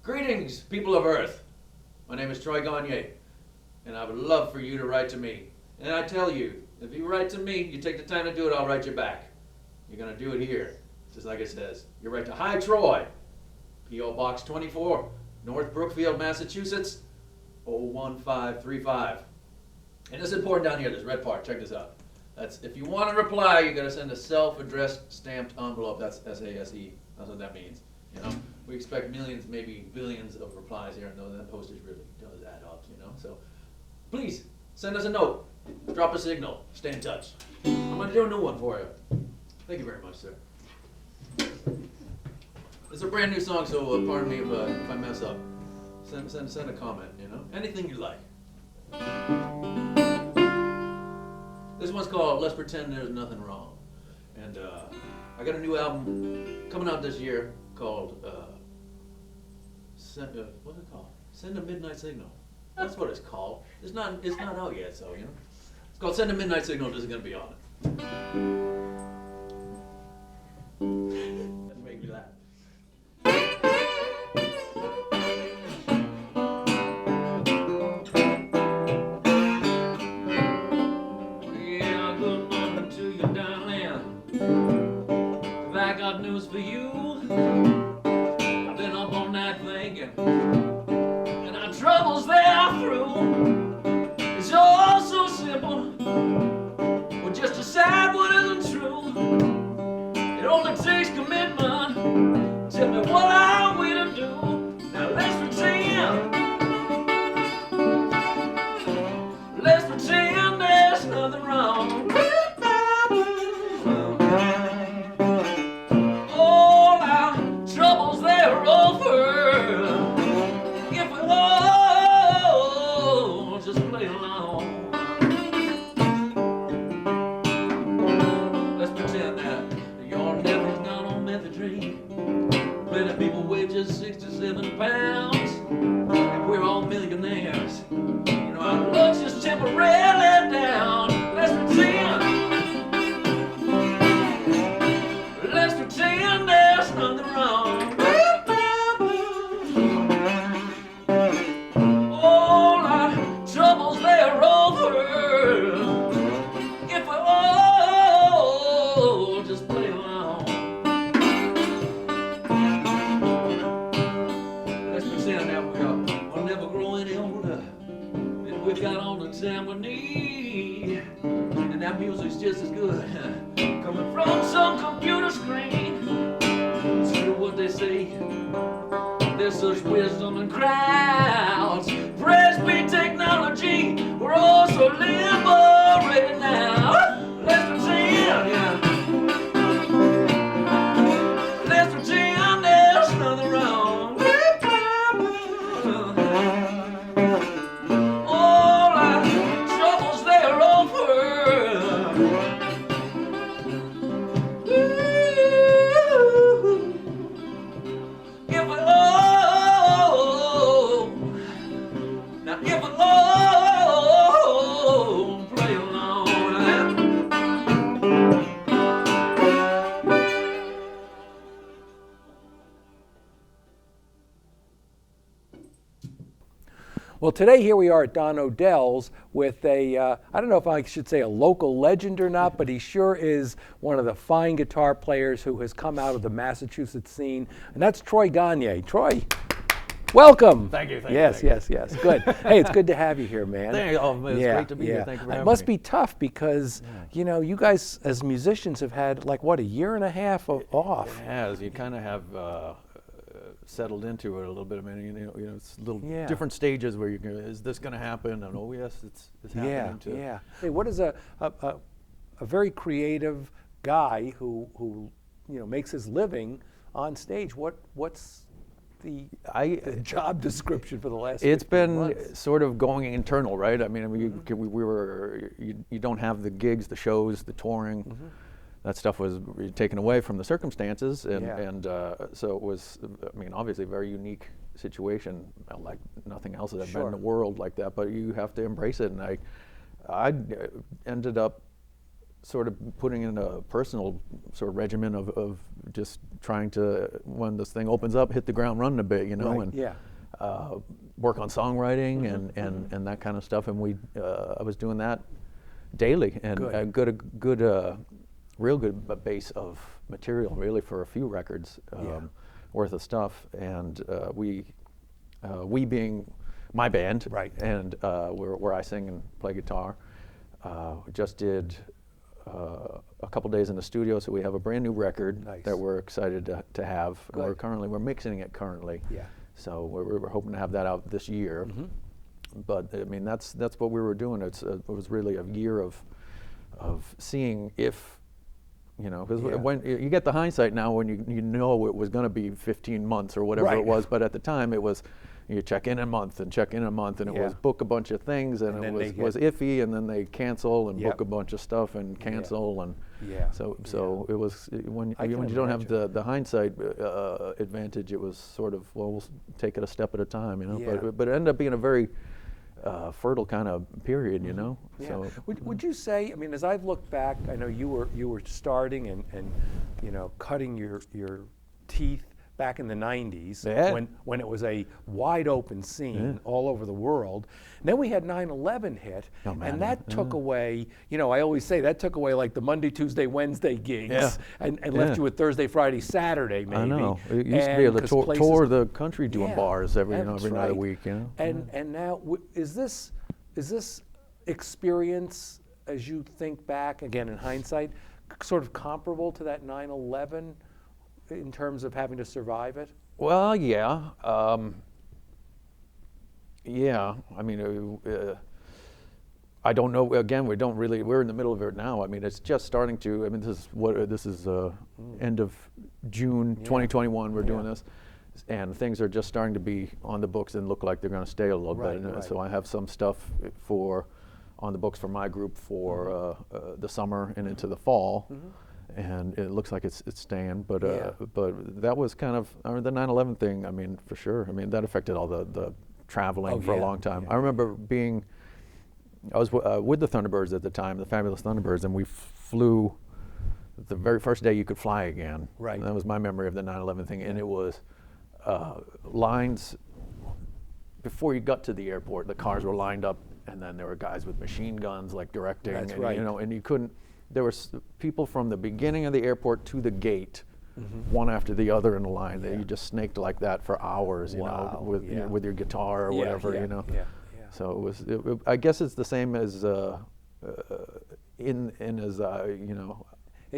Greetings, people of Earth. My name is Troy Gonyea, and I would love for you to write to me. And I tell you, if you write to me, you take the time to do it, I'll write you back. You're going to do it here, just like it says. You write to Hi Troy, P.O. Box 24, North Brookfield, Massachusetts, 01535. And it's important down here, this red part, check this out. That's, if you want to reply, you got to send a self-addressed stamped envelope. That's S-A-S-E. That's what that means. You know, we expect millions, maybe billions of replies here, and that postage really does add up. You know, so please send us a note, drop a signal, stay in touch. I'm going to do a new one for you. Thank you very much, sir. It's a brand new song, so pardon me if I mess up. Send a comment. You know, anything you like. This one's called "Let's Pretend There's Nothing Wrong," and I got a new album coming out this year called what's it called? Send a Midnight Signal. That's what it's called. It's not out yet, so you know. It's called "Send a Midnight Signal." This is gonna be on it. That make me laugh. News for you. I've been up all night thinking, and our troubles they are through. It's all so simple. We'll just decide what isn't true. It only takes commitment. Tell me what are we to do? Now let's pretend. Let's pretend there's nothing wrong. Just 67 pounds, and we're all millionaires. You know, our luck's just temporarily down. Let's pretend. Let's pretend there's nothing wrong. All our troubles, they're over. If we all just play along. We've got all the time we need, and that music's just as good coming from some computer screen. It's true what they say, there's such wisdom in crowds. Praise be technology, we're all so liberated now. Let's pretend, yeah. Let's pretend there's nothing wrong. Well, today here we are at Don Odells with I don't know if I should say a local legend or not, but he sure is one of the fine guitar players who has come out of the Massachusetts scene, and that's Troy Gonyea. Troy, welcome. Thank you. Yes. Good. Hey, it's good to have you here, man. It's great to be here. Thank you for having me. It must be tough because, you know, you guys as musicians have had like, what, a year and a half off? It has. You kind of have settled into it a little bit. I mean, you know, it's little different stages where you go, is this going to happen? And oh yes, it's happening too. Yeah. Hey, what is a very creative guy who you know makes his living on stage? What's the job description for the last? It's been months? Sort of going internal, right? I mean, you don't have the gigs, the shows, the touring. Mm-hmm. That stuff was taken away from the circumstances, and so it was, I mean, obviously a very unique situation, like nothing else has ever been in the world like that, but you have to embrace it, and I ended up sort of putting in a personal sort of regimen of just trying to, when this thing opens up, hit the ground running a bit, you know, Right, and yeah. work on songwriting and that kind of stuff. And I was doing that daily, and Good. real good base of material really for a few records worth of stuff. And we being my band, Right. and where I sing and play guitar, just did a couple days in the studio, so we have a brand new record Nice. that we're excited to have. Good. We're mixing it currently. Yeah. So we're hoping to have that out this year. But I mean, that's what we were doing. It was really a year of seeing if, you know, because when you get the hindsight now, when you know it was going to be 15 months or whatever Right. it was, but at the time it was, you check in a month and check in a month, and it was book a bunch of things, and And it then was iffy, and then they cancel and Yep. book a bunch of stuff and cancel, and Yeah. so it was when I can you don't have imagine. the hindsight advantage, it was sort of, well, we'll take it a step at a time, you know. Yeah. But it ended up being a very fertile kind of period, you know. Yeah. So Would you say, I mean, as I've looked back, I know you were starting and you know, cutting your teeth back in the 90s when it was a wide open scene all over the world. And then we had 9/11 hit, Oh, man, and that took away, you know, I always say that took away like the Monday, Tuesday, Wednesday gigs and left you with Thursday, Friday, Saturday maybe. I know. You used to be able to tour the country doing bars every night of the week, you know. And now, is this experience, as you think back, again in hindsight, sort of comparable to that 9/11 in terms of having to survive it? Well, yeah. I mean, I don't know. Again, we're in the middle of it now. I mean, it's just starting to. I mean, this is end of June 2021. We're doing this, and things are just starting to be on the books and look like they're going to stay a little bit. And so I have some stuff on the books for my group for the summer and into the fall. And it looks like it's staying, but that was kind of the 9/11 thing. I mean, for sure. I mean, that affected all the traveling for a long time. I remember I was with the Thunderbirds at the time, the Fabulous Thunderbirds, and we flew the very first day you could fly again. Right. And that was my memory of the 9/11 thing, and it was lines before you got to the airport. The cars were lined up, and then there were guys with machine guns like directing. That's and, right. You know, and you couldn't. There were people from the beginning of the airport to the gate, one after the other in the line. That you just snaked like that for hours, you know, with your guitar or whatever, you know. So it was. I guess it's the same as you know.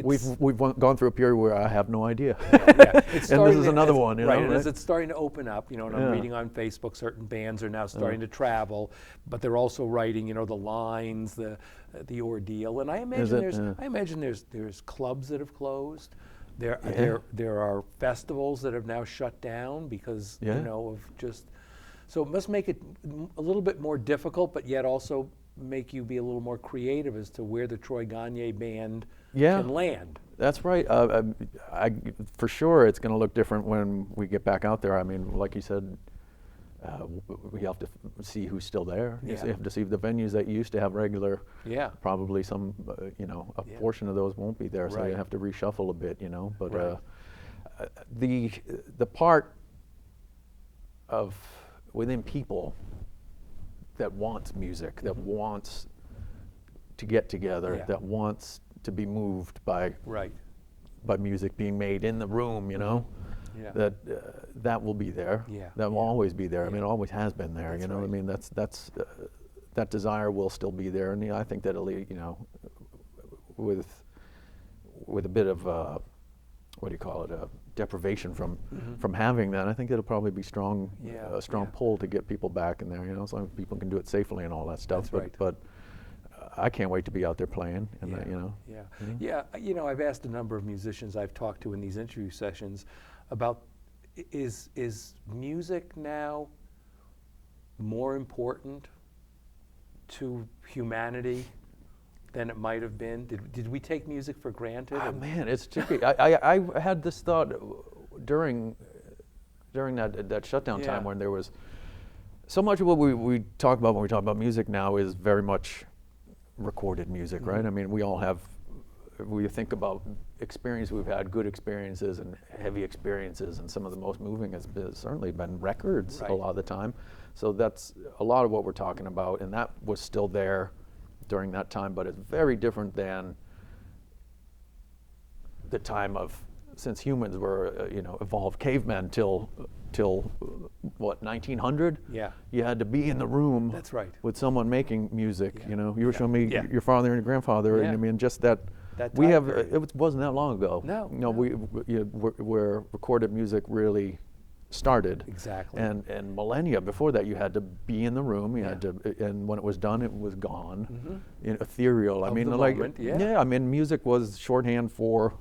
We've gone through a period where I have no idea, and this is another one, you know. And as it's starting to open up, you know, and I'm reading on Facebook, certain bands are now starting to travel, but they're also writing, you know, the lines, the ordeal. And I imagine there's clubs that have closed. There are festivals that have now shut down because you know of just. So it must make it a little bit more difficult, but yet also make you be a little more creative as to where the Troy Gonyea band can land. That's right. For sure, it's going to look different when we get back out there. I mean, like you said, we have to see who's still there. You have to see the venues that used to have regular. Probably some, you know, a portion of those won't be there, so you have to reshuffle a bit, you know. But the part of within people that wants music, that wants to get together, that wants to be moved by music being made in the room, you know, that will be there. That will always be there. I mean, it always has been there. You know, I mean, that's that desire will still be there, and I think that it'll, you know, with a bit of what do you call it, deprivation from having that, I think it'll probably be a strong pull to get people back in there, you know, as long as people can do it safely and all that stuff. But I can't wait to be out there playing, and that, you know. You know, I've asked a number of musicians I've talked to in these interview sessions about is music now more important to humanity than it might have been? Did we take music for granted? Oh, man, it's tricky. I had this thought during that shutdown time when there was so much of what we talk about when we talk about music now is very much recorded music, right? I mean, we all have we think about experience we've had, good experiences and heavy experiences, and some of the most moving has certainly been records a lot of the time. So that's a lot of what we're talking about, and that was still there during that time, but it's very different than the time of, since humans were, evolved cavemen till what, 1900? Yeah. You had to be in the room. That's right. With someone making music. Yeah. You were showing me your father and your grandfather, and I mean, just that. We time have. period. It wasn't that long ago. No. No. Where recorded music really started. Exactly. And millennia before that, you had to be in the room. You had to, and when it was done, it was gone. Ethereal. I Of mean, the like, moment, yeah. I mean, music was shorthand for.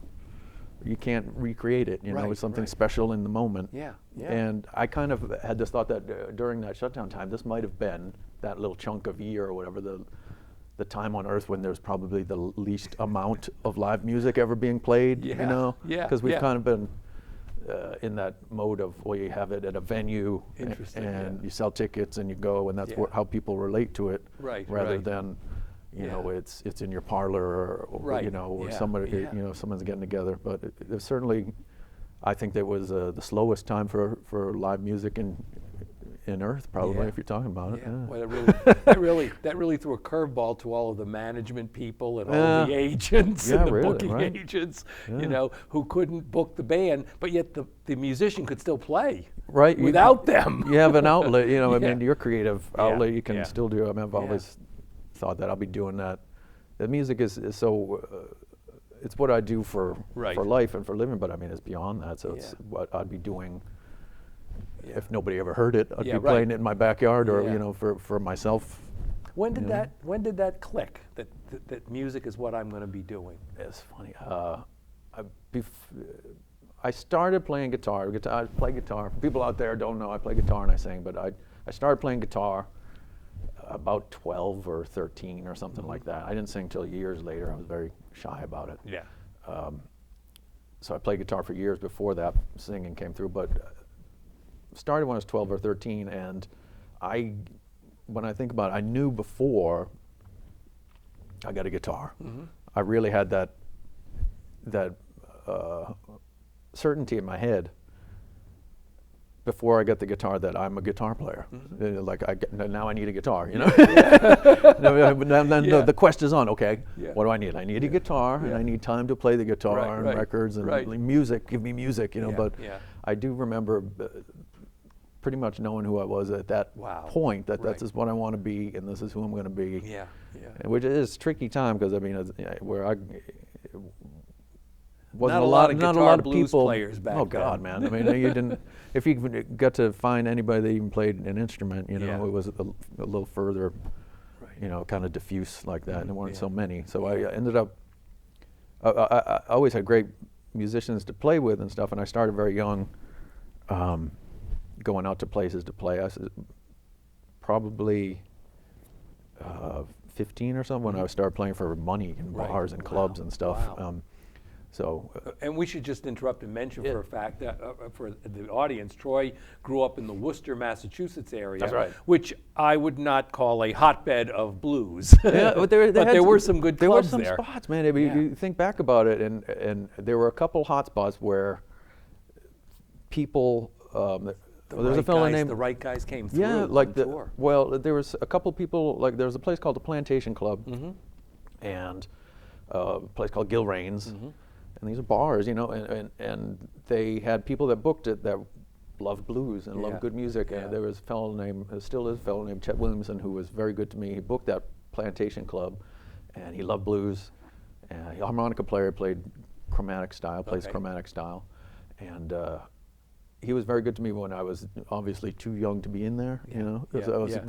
You can't recreate it. It's something special in the moment. Yeah. And I kind of had this thought that during that shutdown time, this might have been that little chunk of year or whatever, the time on Earth when there's probably the least amount of live music ever being played. Yeah. Because we've kind of been in that mode of, well, you have it at a venue, and you sell tickets and you go, and that's how people relate to it, rather than. It's in your parlor, or somebody, someone's getting together. But it certainly, I think that was the slowest time for live music in Earth, probably, if you're talking about it. Yeah. Well, that really threw a curveball to all of the management people and all the agents and the booking agents, who couldn't book the band, but yet the musician could still play without them. You have an outlet, I mean, your creative outlet, you can still do. I mean, I've always thought that I'll be doing that. The music is so, it's what I do for life and for living, but I mean, it's beyond that. So it's what I'd be doing if nobody ever heard it. I'd be playing it in my backyard, or for myself. When did that click? That music is what I'm going to be doing. It's funny. I started playing guitar. I play guitar. People out there don't know I play guitar and I sing, but I started playing guitar about 12 or 13 or something like that. I didn't sing till years later. I was very shy about it. Yeah. So I played guitar for years before that singing came through, but started when I was 12 or 13, and when I think about it, I knew before I got a guitar. I really had that certainty in my head before I got the guitar that I'm a guitar player. Now I need a guitar, The quest is on, okay, what do I need? I need a guitar, and I need time to play the guitar and records and music, give me music, But I do remember pretty much knowing who I was at that point, that this is what I want to be and this is who I'm going to be. Which is a tricky time, because I mean, where I wasn't not a lot of guitar blues people, players back then. Oh God, man! I mean, you didn't. If you got to find anybody that even played an instrument, it was a little further, kind of diffuse like that, and there weren't so many. So I ended up. I always had great musicians to play with and stuff, and I started very young, going out to places to play. I was probably 15 or something when I started playing for money in bars and clubs and stuff. And we should just interrupt and mention for a fact that for the audience, Troy grew up in the Worcester, Massachusetts area, That's right. which I would not call a hotbed of blues. But there were some good clubs there. There were some spots, man. You think back about it, and there were a couple hot spots where people. There's a fellow named the right guys came through. Tour. Well, there was a couple people. Like there was a place called the Plantation Club, and a place called Gilrain's. And these are bars, and they had people that booked it that loved blues and loved good music. And there was a fellow named, still is a fellow named Chet Williamson, who was very good to me. He booked that Plantation Club, and he loved blues. And he harmonica player, played chromatic style, plays chromatic style. And he was very good to me when I was obviously too young to be in there,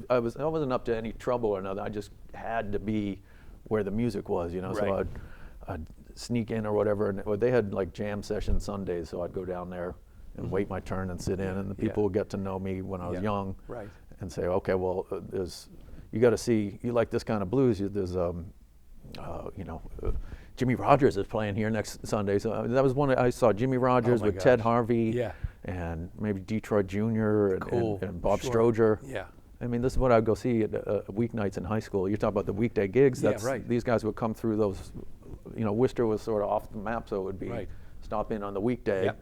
I wasn't up to any trouble or nothing. I just had to be where the music was, So I'd sneak in or whatever, and they had like jam session Sundays, so I'd go down there and wait my turn and sit in, and the people would get to know me when I was young, and say, okay, well, you got to see, you like this kind of blues, there's Jimmy Rogers is playing here next Sunday, so that was one I saw Jimmy Rogers with Ted Harvey, and maybe Detroit Jr. and Bob Stroger. I mean, this is what I'd go see at weeknights in high school. You're talking about the weekday gigs. These guys would come through those you know, Worcester was sort of off the map, so it would be Right. stop in on the weekday. Yep.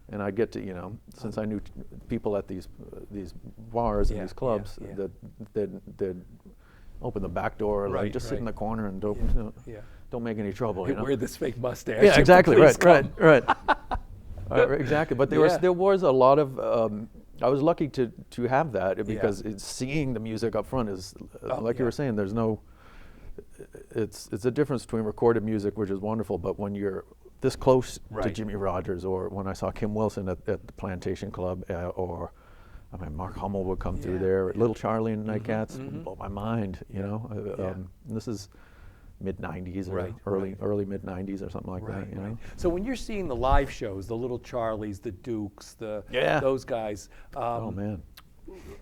And I'd get to, you know, since I knew people at these bars and Yeah, these clubs, yeah, yeah. they'd open the back door, like Right, just sit in right. the corner and don't, Yeah, you know, yeah. don't make any trouble. You know? Wear this fake mustache. Yeah, exactly. Please Right, come. right, right. Exactly. But Yeah. there was a lot of. I was lucky to have that because seeing the music up front is like you were saying. There's no. It's a difference between recorded music, which is wonderful, but when you're this close to Right. Jimmy Rogers, or when I saw Kim Wilson at the Plantation Club, or I mean Mark Hummel would come through Yeah, there, Little Charlie and Nightcats would mhm. blow my mind. You know, Yeah. this is mid '90s or Right, early mid '90s or something like that. You know. So when you're seeing the live shows, the Little Charlies, the Dukes, those guys, Oh man.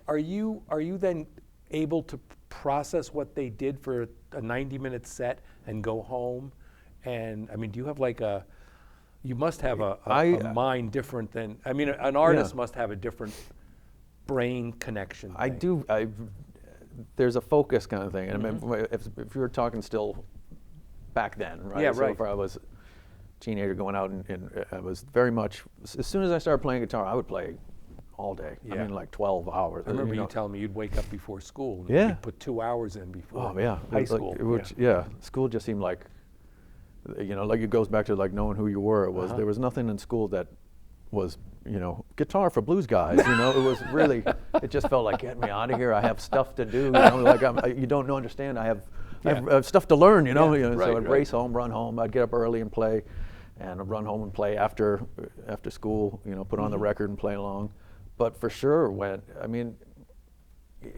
are you then able to process what they did for a 90-minute set and go home? And I mean, do you have like you must have a mind different than, I mean, an artist must have a different brain connection. I thing. do. There's a focus kind of thing, and I mean, if you were talking still back then, right? Yeah, so right. if I was a teenager going out, and I was very much. As soon as I started playing guitar, I would play all day. I Yeah. mean, like 12 hours. I remember you know. telling me you'd wake up before school. And Yeah. You'd put 2 hours in before Oh yeah, high Like, school. which school just seemed like, you know, like it goes back to like knowing who you were. It was there was nothing in school that was, you know, guitar for blues guys. You know, it was really, it just felt like, get me out of here. I have stuff to do. You know, like you don't understand. I have stuff to learn. You know, Yeah, so right, I'd right. race home, run home. I'd get up early and play, and I'd run home and play after school. You know, put on the record and play along. But for sure, I mean,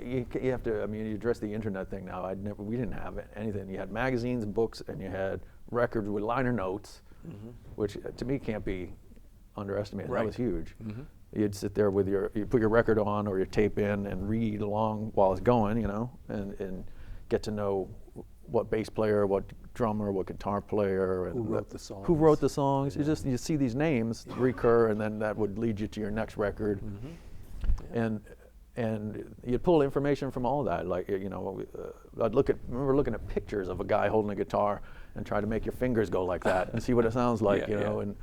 you have to. I mean, you address the internet thing now. We didn't have anything. You had magazines and books, and you had records with liner notes, which to me can't be underestimated. Right. That was huge. You'd sit there with you put your record on or your tape in and read along while it's going, you know, and get to know what bass player, what drummer, what guitar player, and Who wrote the songs. Who wrote the songs? You see these names recur, and then that would lead you to your next record, and you'd pull information from all that. Like you know, I'd remember looking at pictures of a guy holding a guitar and try to make your fingers go like that and see what it sounds like, you know. And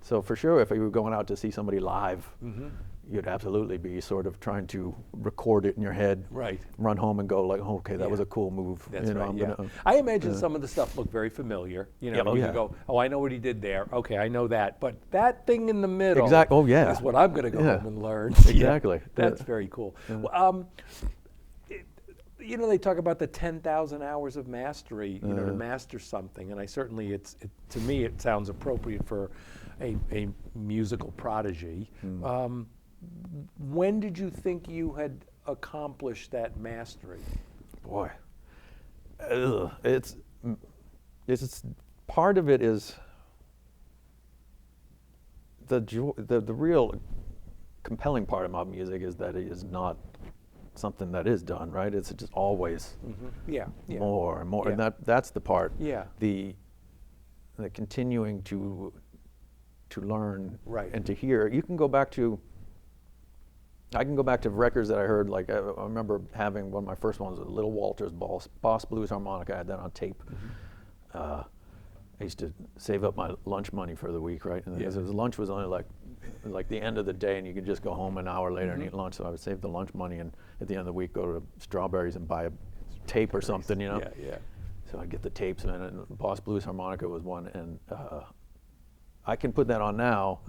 so for sure, if you were going out to see somebody live, you'd absolutely be sort of trying to record it in your head, Right. run home and go like, oh, okay, that was a cool move. That's you know, right. I'm Yeah. gonna- I imagine some of the stuff looked very familiar. You know, Yeah, oh, you yeah. could go, oh, I know what he did there. Okay, I know that. But that thing in the middle Oh, yeah. is what I'm going to go Yeah. home and learn. Exactly. That's Yeah. very cool. Well, you know, they talk about the 10,000 hours of mastery, you know, to master something, and I certainly, to me, it sounds appropriate for a musical prodigy. When did you think you had accomplished that mastery? Boy, it's part of it is the real compelling part about music is that it is not something that is done, right? It's just always Yeah, yeah. more and more, Yeah. and that's the part. Yeah. The continuing to learn Right. and to hear. I can go back to records that I heard. Like I remember having one of my first ones, Little Walter's Boss Blues harmonica. I had that on tape. I used to save up my lunch money for the week, right? And because lunch was only like the end of the day, and you could just go home an hour later and eat lunch. So I would save the lunch money, and at the end of the week, go to Strawberries and buy a tape or something, you know. Yeah, yeah. So I'd get the tapes, and Boss Blues harmonica was one, and I can put that on now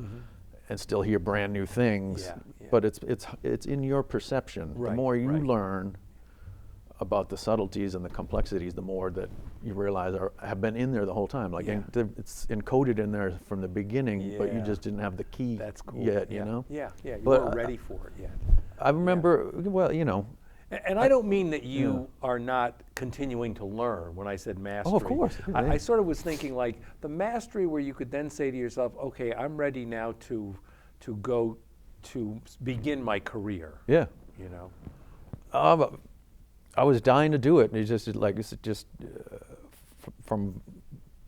and still hear brand new things. Yeah, yeah. But it's in your perception. Right, The more you right. learn about the subtleties and the complexities, the more that you realize have been in there the whole time. Like Yeah. it's encoded in there from the beginning, but you Yeah. just didn't have the key That's cool. yet. Yeah. You know. Yeah, yeah. You But, weren't ready for it yet. I remember. Well, you know. And I don't mean that you are not continuing to learn when I said mastery. Oh, of course. I sort of was thinking like the mastery where you could then say to yourself, okay, I'm ready now to go to begin my career. Yeah. You know? I was dying to do it. It's just from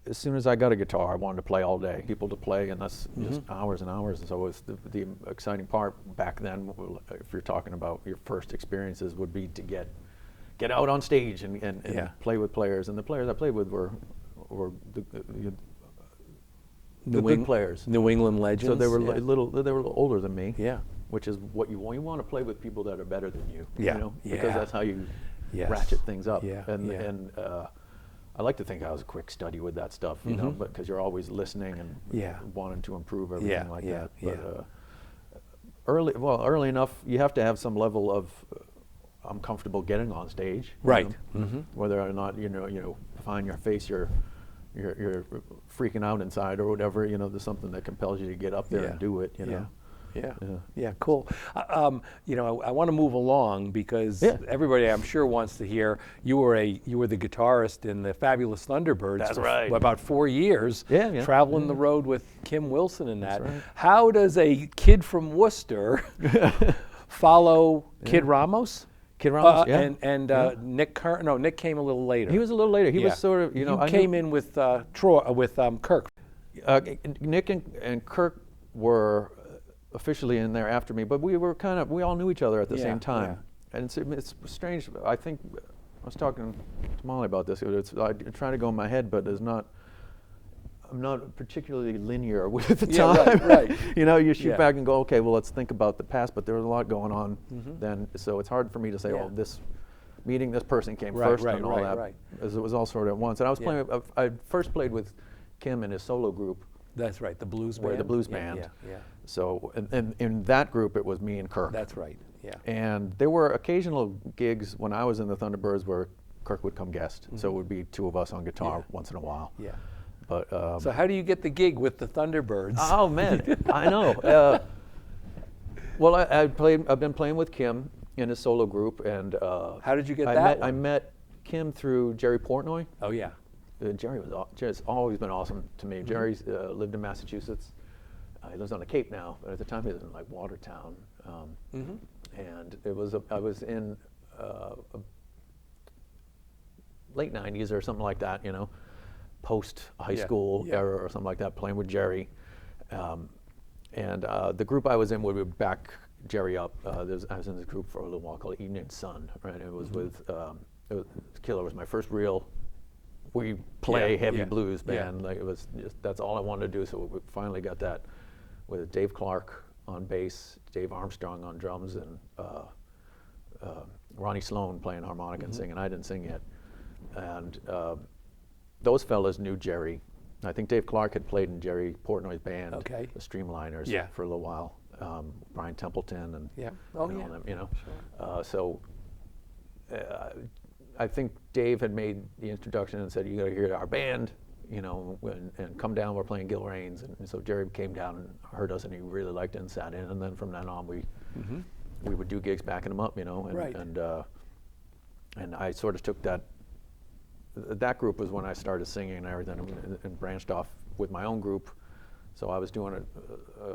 as soon as I got a guitar, I wanted to play all day. People to play, and that's just hours and hours. And so it was the exciting part back then. If you're talking about your first experiences, would be to get out on stage and Yeah. play with players. And the players I played with were the big players. New England Legends. So they were yeah. they were a little older than me. Yeah. Which is what you want. You want to play with people that are better than you. Yeah. You know, Yeah. because that's how you Yes. ratchet things up. Yeah. And Yeah. and I like to think I was a quick study with that stuff. You know, but because you're always listening and Yeah. wanting to improve everything like Yeah. that. Yeah. But early enough, you have to have some level of I'm comfortable getting on stage. you Right. know, Whether or not find your face, you're freaking out inside or whatever. You know, there's something that compels you to get up there Yeah. and do it. You Yeah. know. Yeah. Yeah. Yeah, cool. I want to move along because Yeah. everybody, I'm sure, wants to hear you were the guitarist in the Fabulous Thunderbirds That's for right. about 4 years. Yeah, yeah. Traveling the road with Kim Wilson and that. That's right. How does a kid from Worcester follow Kid Ramos? Kid Ramos, yeah. And Yeah. Nick Kern. No, Nick came a little later. He was a little later. He Yeah. was sort of, I came knew, in with Kirk. Nick and Kirk were officially in there after me, but we all knew each other at the Yeah, same time. And it's strange. I think I was talking to Molly about this. I try to go in my head, but I'm not particularly linear with the time. Right. You shoot Yeah. back and go, okay, well, let's think about the past, but there was a lot going on then, so it's hard for me to say, Yeah. oh, this person came Right, first right, and all right, that, right. as it was all sort of at once. And I was Yeah. playing, I first played with Kim in his solo group, That's right, the blues where band. the blues Yeah, band. Yeah. So, and in that group, it was me and Kirk. That's right. Yeah. And there were occasional gigs when I was in the Thunderbirds where Kirk would come guest, so it would be two of us on guitar Yeah. once in a while. Yeah. But So how do you get the gig with the Thunderbirds? oh man, I know. Well, I've been playing with Kim in his solo group, and How did you get I that I one? met Kim through Jerry Portnoy. Oh yeah. Jerry's always been awesome to me. Jerry's lived in Massachusetts. He lives on the Cape now, but at the time he was in like Watertown. And I was in late '90s or something like that, post high Yeah, school yeah. era or something like that, playing with Jerry. And the group I was in would back Jerry up. I was in this group for a little while called Evening Sun, right? It was with Killer was my first real. We play Yeah, heavy yeah, blues yeah. band. Like it was that's all I wanted to do. So we finally got that with Dave Clark on bass, Dave Armstrong on drums, and Ronnie Sloan playing harmonica and singing. I didn't sing yet. And those fellas knew Jerry. I think Dave Clark had played in Jerry Portnoy's band, Okay. the Streamliners, Yeah. for a little while. Brian Templeton and Yeah. Oh, and all yeah. them, I think Dave had made the introduction and said, "You got to hear our band, and come down. We're playing Gil Raines." And so Jerry came down and heard us, and he really liked it and sat in. And then from then on, we would do gigs backing him up, and Right. and I sort of took that. That group was when I started singing and everything, and branched off with my own group. So I was doing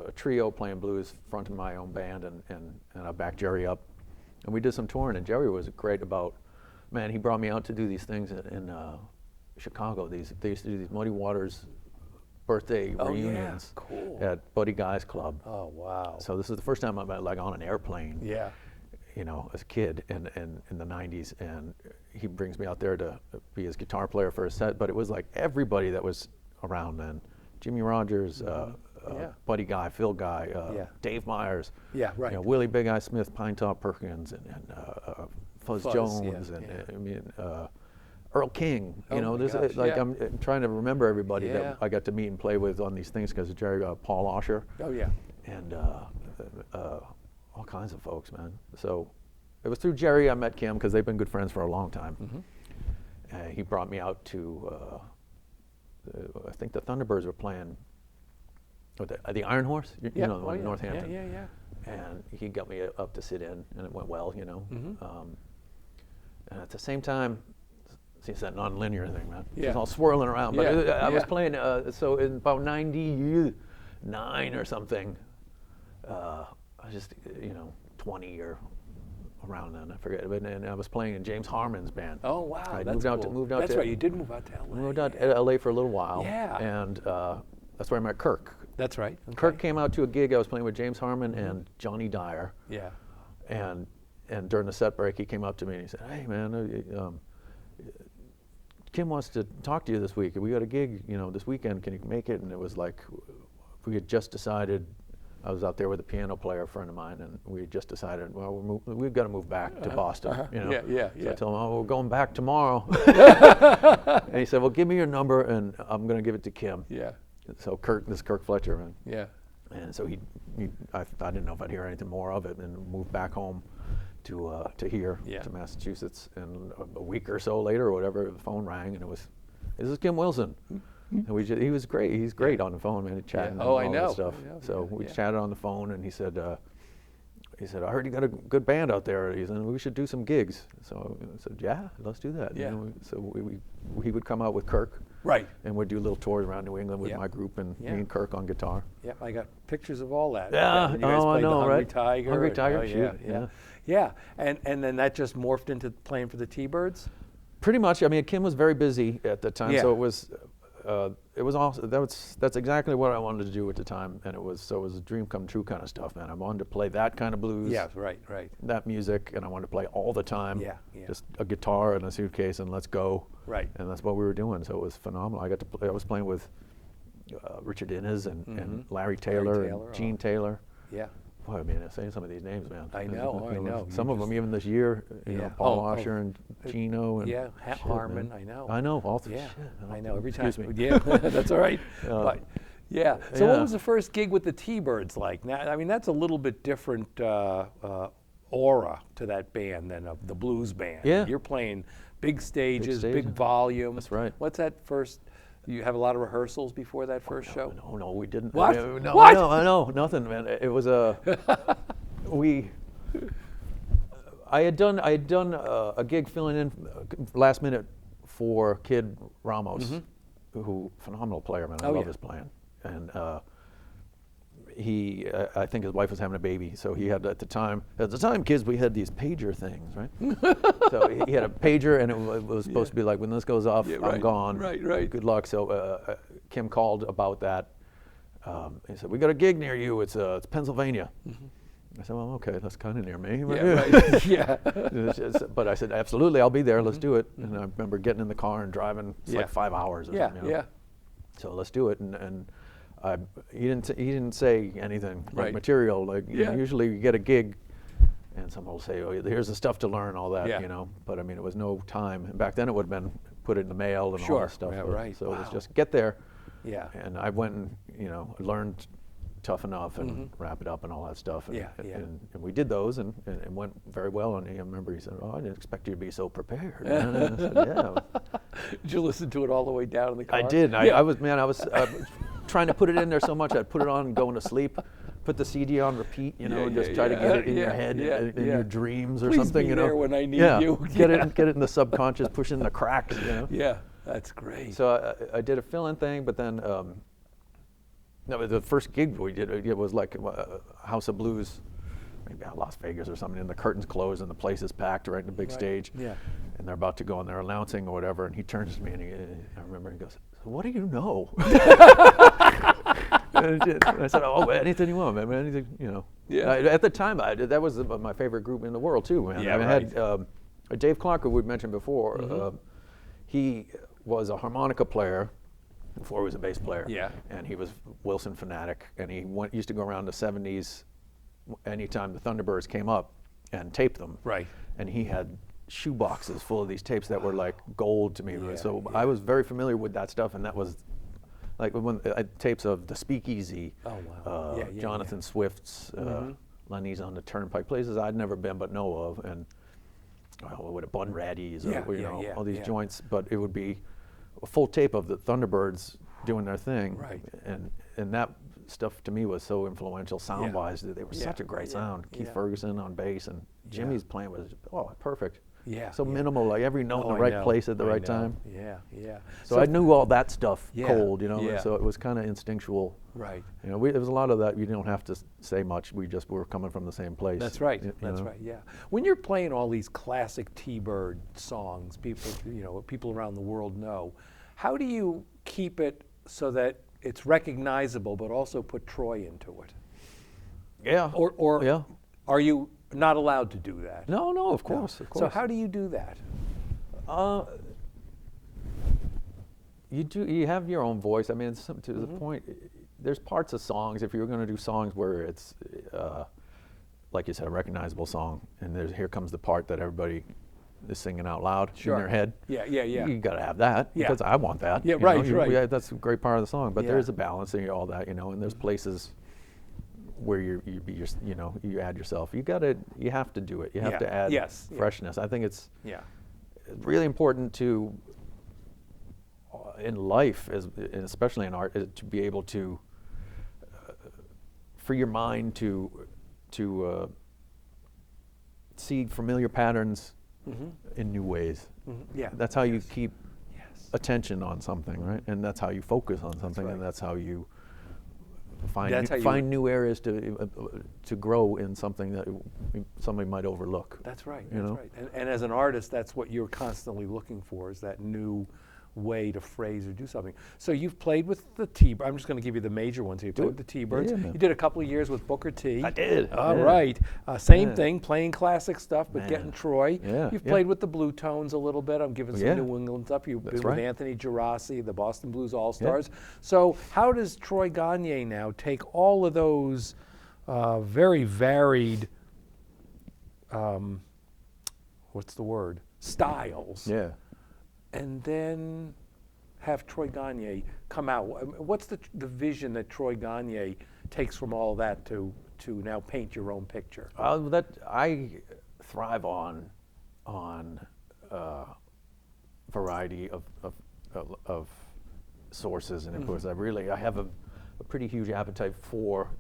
a trio playing blues, fronting my own band, and I backed Jerry up, and we did some touring. And Jerry was great about. Man, he brought me out to do these things in Chicago. They used to do these Muddy Waters birthday Oh, reunions yeah. Cool. at Buddy Guy's Club. Oh wow. So this is the first time I'm like on an airplane, Yeah. as a kid in the '90s, and he brings me out there to be his guitar player for a set. But it was like everybody that was around then: Jimmy Rogers, Yeah. Buddy Guy, Phil Guy, Yeah. Dave Myers, Yeah, right. Willie Big Eye Smith, Pine Top Perkins, and Fuzz Jones, yeah, and yeah. I mean Earl King. Oh my gosh, Like yeah. I'm trying to remember everybody Yeah. that I got to meet and play with on these things, because Jerry, Paul Osher, Oh yeah. and all kinds of folks, man. So it was through Jerry I met Kim, because they've been good friends for a long time. He brought me out to I think the Thunderbirds were playing with the Iron Horse, Yeah. the Oh, one in yeah. Northampton. Yeah. And he got me up to sit in, and it went well, and at the same time, see, it's that non-linear thing, man. Yeah. It's all swirling around. But Yeah, I was yeah. playing, so in about '99 or something, I was just, 20 or around then, I forget. And I was playing in James Harmon's band. Oh wow. I That's moved out cool. to moved out That's to right. You did move out to LA. moved out to LA for a little while. Yeah. And that's where I met Kirk. That's right. Okay. Kirk came out to a gig. I was playing with James Harmon and Johnny Dyer. Yeah. And during the set break, he came up to me and he said, "Hey, man, Kim wants to talk to you this week. We got a gig, this weekend. Can you make it? And it was like, we had just decided. I was out there with a piano player, a friend of mine, and we had just decided, well, we've got to move back to Boston. Yeah. So I told him, we're going back tomorrow. And he said, well, give me your number, and I'm going to give it to Kim. Yeah. So this is Kirk Fletcher, man. Yeah. And so I didn't know if I'd hear anything more of it, and moved back home to here, to Massachusetts. And a week or so later, or whatever, the phone rang, and this is Kim Wilson. And he was great. He's great on the phone, man, chatting and all that stuff. So we chatted on the phone, and he said, I heard you got a good band out there. He said, we should do some gigs. So I said, yeah, let's do that. Yeah. So he would come out with Kirk. Right. And we'd do little tours around New England with my group, and me and Kirk on guitar. Yeah, I got pictures of all that. Yeah, you guys played I know, the Hungry right? Tiger. Hungry Tiger, yeah. And then that just morphed into playing for the T-Birds? Pretty much. I mean, Kim was very busy at the time, so it was also that's exactly what I wanted to do at the time, and it was a dream come true kind of stuff, man. I wanted to play that kind of blues. Yeah, right. That music, and I wanted to play all the time. Yeah. Just a guitar and a suitcase, and let's go. Right. And that's what we were doing. So it was phenomenal. I got to play. I was playing with Richard Innes and Larry Taylor and Gene Taylor. Yeah. Boy, I mean, I'm saying some of these names, man. I know. Some of them even this year, Paul Washer and Gino and Harmon, man. I know. I know, all yeah, shit. I know, every time. Excuse me. Yeah, that's all right. But, so what was the first gig with the T-Birds like? Now, I mean, that's a little bit different aura to that band than the blues band. Yeah. You're playing big stages, big volume. That's right. What's that first? You have a lot of rehearsals before that first show? No, we didn't. What? No, What? I know, nothing, man. It was I had done a gig filling in last minute for Kid Ramos, who phenomenal player, man. I love his playing, and I think his wife was having a baby, so he had at the time, kids, we had these pager things, right? So he had a pager, and it was supposed to be like, when this goes off, I'm gone. Right. Good luck. So Kim called about that. He said, we got a gig near you. It's Pennsylvania. I said, well, okay, that's kind of near me. Yeah. But I said, absolutely, I'll be there. Let's do it. And I remember getting in the car and driving. It's like 5 hours. Or something, Yeah. So let's do it. And he didn't say anything like material. Like usually you get a gig, and someone will say, "Oh, here's the stuff to learn," all that, But I mean, it was no time. And back then, it would have been put in the mail and all that stuff. Yeah, right. So it was just get there. Yeah. And I went and learned Tough Enough and Wrap It Up and all that stuff. And, and we did those and went very well. And I remember he said, "Oh, I didn't expect you to be so prepared." And I said, "Yeah." Did you listen to it all the way down in the car? I did. I was trying to put it in there so much. I'd put it on going to sleep, put the CD on repeat, just try to get it in your head, in your dreams or something. Please be there when I need you. Get it in the subconscious, push in the cracks. Yeah, that's great. So I did a fill-in thing, but then the first gig we did, it was like a House of Blues, maybe out Las Vegas or something, and the curtains closed and the place is packed right in the big stage. Yeah. And they're about to go and they're announcing or whatever, and he turns to me and I remember he goes, "So what do you know?" And I said, "Oh, anything you want, man. Anything, Yeah. At the time, that was my favorite group in the world too, man. Yeah, I had Dave Clark, who we mentioned before. He was a harmonica player before he was a bass player. Yeah. And he was Wilson fanatic, and he used to go around the 70s anytime the Thunderbirds came up and tape them. Right. And he had shoe boxes full of these tapes that were like gold to me. So yeah. I was very familiar with that stuff, and that was like when tapes of the Speakeasy, Jonathan Swift's, Lenny's on the Turnpike, places I'd never been but know of, and with a Bunratty's, all these joints. But it would be a full tape of the Thunderbirds doing their thing, Right. and that stuff to me was so influential sound-wise. They were such a great sound. Keith Ferguson on bass, and Jimmy's playing was perfect. Yeah. So minimal, like every note in the right place at the right time. Yeah. So I knew all that stuff cold, Yeah. so it was kind of instinctual. Right. There was a lot of that. You don't have to say much. We just were coming from the same place. That's right. That's right. Yeah. When you're playing all these classic T-Bird songs, people around the world know, how do you keep it so that it's recognizable, but also put Troy into it? Yeah. Or are you not allowed to do that? No, of course, of course. So how do you do that? You have your own voice. I mean, it's to the point. There's parts of songs. If you're going to do songs where it's, like you said, a recognizable song, and here comes the part that everybody is singing out loud in their head. Yeah. You got to have that because I want that. Yeah, you know? right. Yeah, that's a great part of the song. But Yeah. there is a balance in all that, and there's places where you add yourself. You have to do it. You have to add freshness. I think it's really important to in life, and especially in art, to be able to for your mind to see familiar patterns in new ways. Yeah, that's how you keep attention on something, right? And that's how you focus on something, and that's how you find new areas to grow in something that somebody might overlook. That's right. That's right. And as an artist, that's what you're constantly looking for, is that new way to phrase or do something. So you've played with the T-Birds. I'm just going to give you the major ones. You played with the T-Birds. Yeah. You did a couple of years with Booker T. I did. All right. Same thing, playing classic stuff, but getting Troy. Yeah. You've played with the Blue Tones a little bit. I'm giving some New England stuff. You've been with Anthony Gerasi, the Boston Blues All-Stars. So how does Troy Gonyea now take all of those very varied, what's the word, styles? Yeah. And then have Troy Gonyea come out? What's the vision that Troy Gonyea takes from all that to now paint your own picture? That I thrive on variety of sources, and of course I have a pretty huge appetite for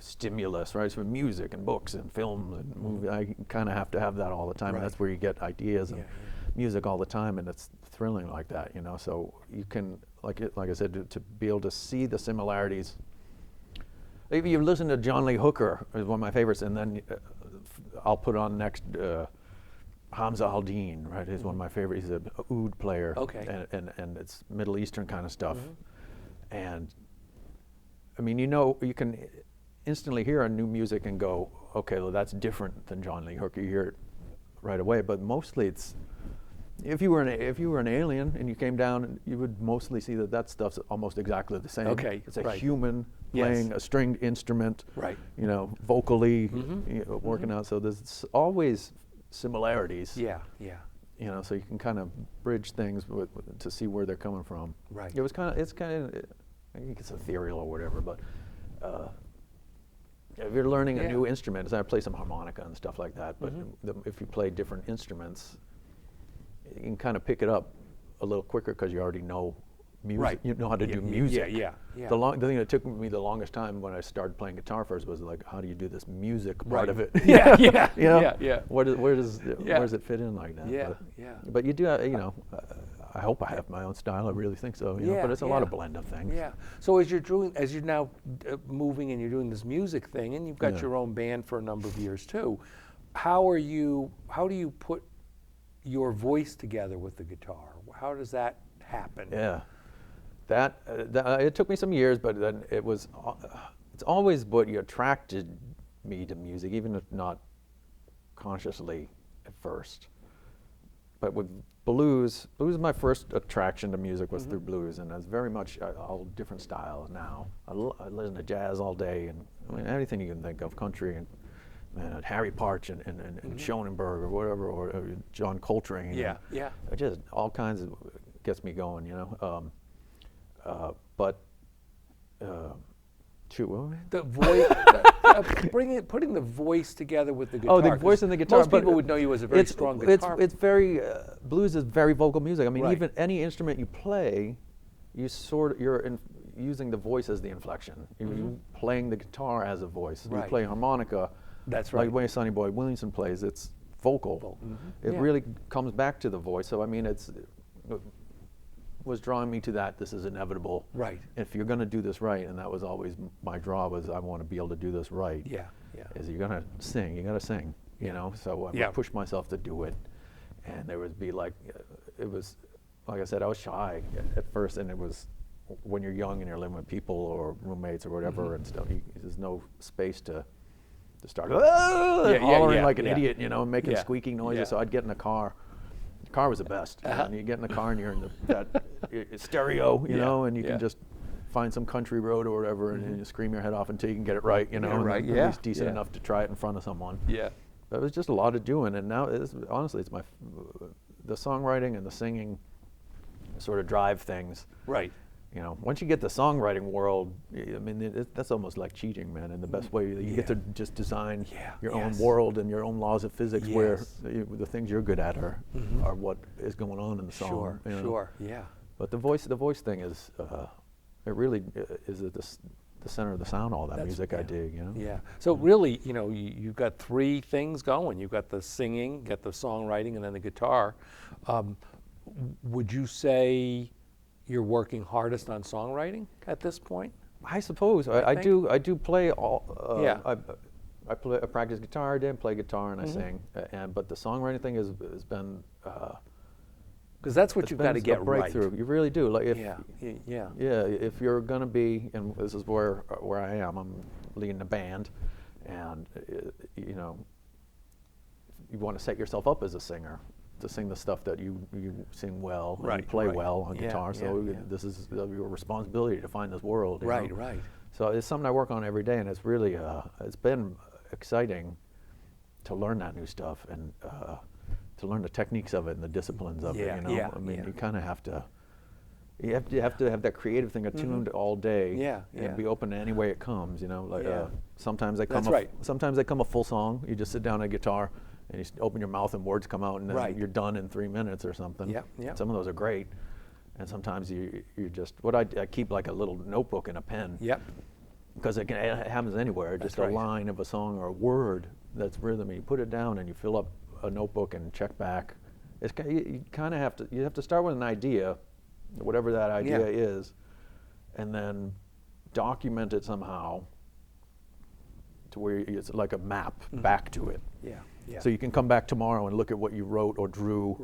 stimulus, right? So music and books and films and movies. I kind of have to have that all the time, and that's where you get ideas and music all the time, and it's thrilling like that, So you can, like I said, to be able to see the similarities. If you listen to John Lee Hooker, is one of my favorites, and then I'll put on next Hamza Al-Din, right? He's one of my favorites. He's an oud player, and it's Middle Eastern kind of stuff. And I mean, you can instantly hear a new music and go, okay, well, that's different than John Lee Hooker. You hear it right away, but mostly it's. If you were an alien and you came down, you would mostly see that stuff's almost exactly the same. Okay, it's a human playing a stringed instrument, right? Vocally working out. So there's always similarities. Yeah. So you can kind of bridge things to see where they're coming from. Right. It's kind of I think it's ethereal or whatever, but if you're learning a new instrument, I play some harmonica and stuff like that. But if you play different instruments, you can kind of pick it up a little quicker because you already know music. Right. You know how to do music. Yeah. The thing that took me the longest time when I started playing guitar first was like, how do you do this music part of it? Yeah. Where does it fit in like that? Yeah. But you do, I hope I have my own style. I really think so. But it's a lot of blend of things. Yeah. So as you're now moving and you're doing this music thing, and you've got your own band for a number of years too, how do you put your voice together with the guitar? How does that happen? Yeah, that it took me some years, but then it's always what attracted me to music, even if not consciously at first. But with blues, my first attraction to music was through blues, and it's very much all different styles now. I listen to jazz all day, and anything you can think of, country and Harry Partch and Schoenberg or whatever, or John Coltrane. Just all kinds of gets me going, But shoot, what was it? The voice, putting the voice together with the guitar. Oh, the voice and the guitar. Most people would know you as a very strong guitar. It's very blues is very vocal music. I mean, even any instrument you play, you're using the voice as the inflection. You're playing the guitar as a voice. You play harmonica. That's right. Like the way Sonny Boy Williamson plays, it's vocal. It really comes back to the voice. So I mean, it was drawing me to that. This is inevitable. Right. If you're going to do this right, and that was always my draw, was I want to be able to do this right. Yeah. Is you're going to sing, you got to sing. So I would push myself to do it, and there would be it was like I said, I was shy at first, and it was when you're young and you're living with people or roommates or whatever and stuff. There's no space to start hollering like an idiot, and making squeaking noises. So I'd get in a car car was the best. And you get in the car and you're in that stereo, you know, and you can just find some country road or whatever, and you scream your head off until you can get it right, you know, and right, at least decent enough to try it in front of someone. Yeah. But it was just a lot of doing, and now honestly, it's the songwriting and the singing sort of drive things. Right. You know, once you get the songwriting world, I mean, that's almost like cheating, man, in the best way. You get to just design your own world and your own laws of physics, where the things you're good at are what is going on in the song. Sure, you know? sure, yeah. But the voice thing is, it really is at the center of the sound. All that music I dig, you know. Yeah. So really, you know, you've got three things going. You've got the singing, got the songwriting, and then the guitar. Would you say you're working hardest on songwriting at this point? I suppose I do play all. I practice guitar, then play guitar, and I sing. But the songwriting thing has been. Because that's what you've got to get right. You really do. Like if, yeah. If you're gonna be, and this is where I am. I'm leading a band, and you know, you want to set yourself up as a singer to sing the stuff that you sing well, and you play well on guitar. So this is your responsibility to find this world. You know? Right. So it's something I work on every day, and it's really it's been exciting to learn that new stuff and to learn the techniques of it and the disciplines of it. You know, I mean, you kind of have to. You have to have that creative thing attuned all day, and be open to any way it comes. You know, like sometimes they come. Sometimes they come a full song. You just sit down at a guitar, and you open your mouth and words come out, and then you're done in 3 minutes or something. Some of those are great, and sometimes you just I keep like a little notebook and a pen. Because it happens anywhere. Just a line of a song or a word that's rhythm, and you put it down and you fill up a notebook and check back. You kind of have to start with an idea, whatever that idea is, and then document it somehow to where it's like a map back to it. So you can come back tomorrow and look at what you wrote or drew,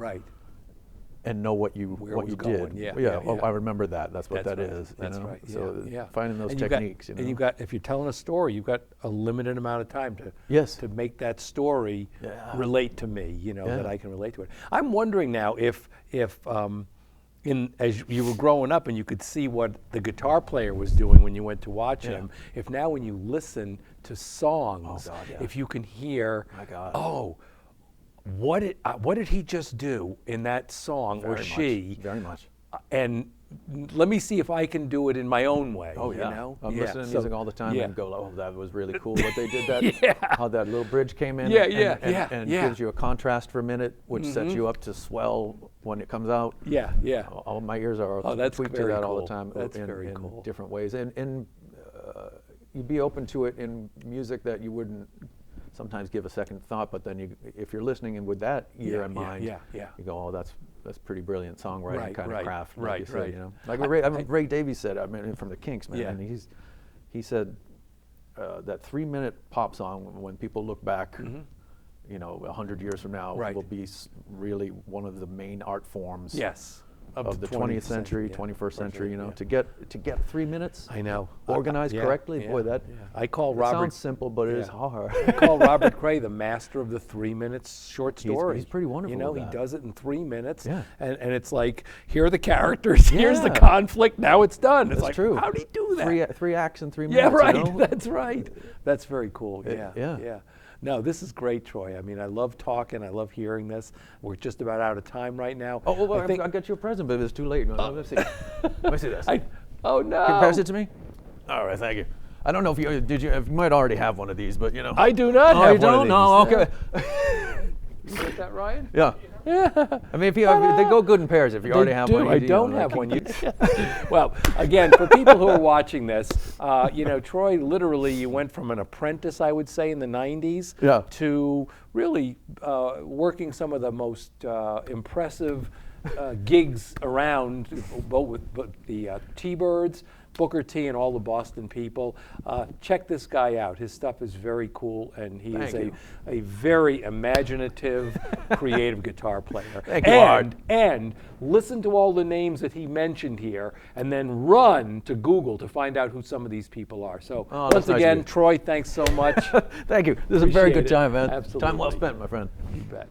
and know what you did. I remember that. That's what that is. That's you know? right. So finding those techniques. And you've got, if you're telling a story, you've got a limited amount of time to make that story relate to me. You know, that I can relate to it. I'm wondering now if as you were growing up and you could see what the guitar player was doing when you went to watch him, if now when you listen to songs, if you can hear, what did he just do in that song, or she? Very much. And let me see if I can do it in my own way. You know? I'm listening to music all the time and go, oh, that was really cool what they did that. How that little bridge came in and gives you a contrast for a minute, which sets you up to swell when it comes out. All my ears are tweaked to that all the time. That's very cool. In different ways. And you'd be open to it in music that you wouldn't sometimes give a second thought, but then if you're listening and with that ear in mind, you go, oh, that's pretty brilliant songwriting kind of craft, like you said, you know. Like Ray Davies said, I mean, from the Kinks, man, and he said that 3-minute pop song, when people look back, you know, 100 years from now, will be really one of the main art forms. Of the 20th century, 21st century, you know, to get 3 minutes. I know. Organized correctly, boy, that I call Robert. Sounds simple, but it is hard. I call Robert Cray the master of the 3 minutes short story. He's pretty wonderful. You know, with he that. does it in 3 minutes, and it's like, here are the characters, here's the conflict, now it's done. It's like, true. How did he do that? Three acts in 3 minutes. Yeah, right. You know? That's right. That's very cool. Yeah. No, this is great, Troy. I mean, I love talking. I love hearing this. We're just about out of time right now. Oh, well, I got you a present, but it's too late. Let's see. Let me see this. Oh no! Can you pass it to me? All right, thank you. I don't know if you might already have one of these, but you know. I do not have one of these. No, okay. You get that, Ryan? Yeah. I mean, if they go good in pairs. If you already have one, I don't have one. Well, again, for people who are watching this, you know, Troy, literally, you went from an apprentice, I would say, in the '90s, to really working some of the most impressive gigs around, both with the T-Birds, Booker T, and all the Boston people. Check this guy out. His stuff is very cool, and he is a very imaginative, creative guitar player. Thank you, Art. And listen to all the names that he mentioned here, and then run to Google to find out who some of these people are. So once again, Troy, thanks so much. Thank you. This is a very good time, man. Absolutely. Time well spent, my friend. You bet.